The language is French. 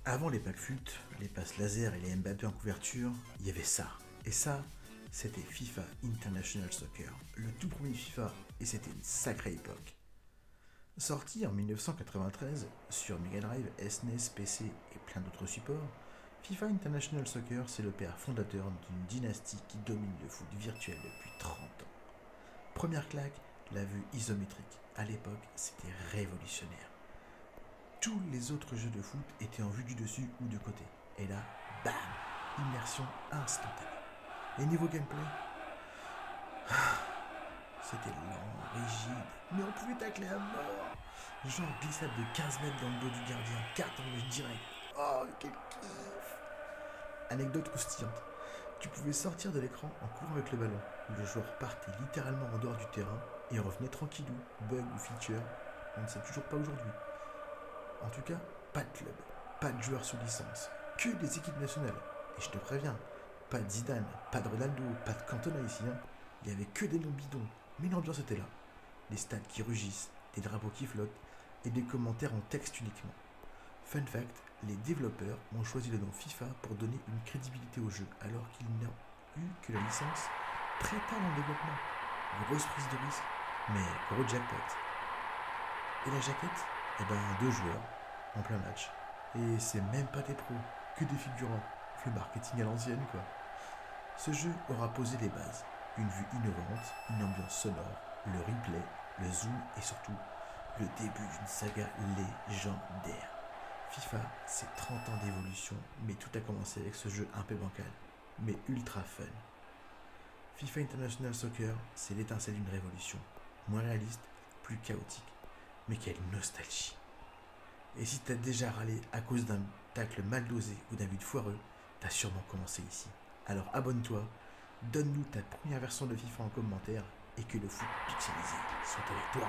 Avant les packs FUT, les passes laser et les Mbappé en couverture, il y avait ça. Et ça, c'était FIFA International Soccer, le tout premier FIFA, et c'était une sacrée époque. Sorti en 1993 sur Mega Drive, SNES, PC et plein d'autres supports, FIFA International Soccer, c'est le père fondateur d'une dynastie qui domine le foot virtuel depuis 30 ans. Première claque, la vue isométrique. À l'époque, c'était révolutionnaire. Tous les autres jeux de foot étaient en vue du dessus ou de côté. Et là, bam, immersion instantanée. Et niveau gameplay, c'était lent, rigide, mais on pouvait tacler à mort. Genre glissade de 15 mètres dans le dos du gardien, carton direct. Oh, quel kiff! Anecdote croustillante. Tu pouvais sortir de l'écran en courant avec le ballon. Le joueur partait littéralement en dehors du terrain et revenait tranquillou. Bug ou feature, on ne sait toujours pas aujourd'hui. En tout cas, pas de club, pas de joueurs sous licence, que des équipes nationales. Et je te préviens, pas de Zidane, pas de Ronaldo, pas de Cantona ici. Il y avait que des noms bidons, mais l'ambiance était là. Des stades qui rugissent, des drapeaux qui flottent et des commentaires en texte uniquement. Fun fact, les développeurs ont choisi le nom FIFA pour donner une crédibilité au jeu, alors qu'ils n'ont eu que la licence très tard dans le développement. Grosse prise de risque, mais gros jackpot. Et la jaquette? Eh ben, 2 joueurs, en plein match. Et c'est même pas des pros, que des figurants. Le marketing à l'ancienne, quoi. Ce jeu aura posé les bases. Une vue innovante, une ambiance sonore, le replay, le zoom et surtout le début d'une saga légendaire. FIFA, c'est 30 ans d'évolution, mais tout a commencé avec ce jeu un peu bancal, mais ultra fun. FIFA International Soccer, c'est l'étincelle d'une révolution. Moins réaliste, plus chaotique. Mais quelle nostalgie. Et si t'as déjà râlé à cause d'un tacle mal dosé ou d'un but foireux, t'as sûrement commencé ici. Alors abonne-toi, donne-nous ta première version de FIFA en commentaire et que le foot pixelisé soit avec toi.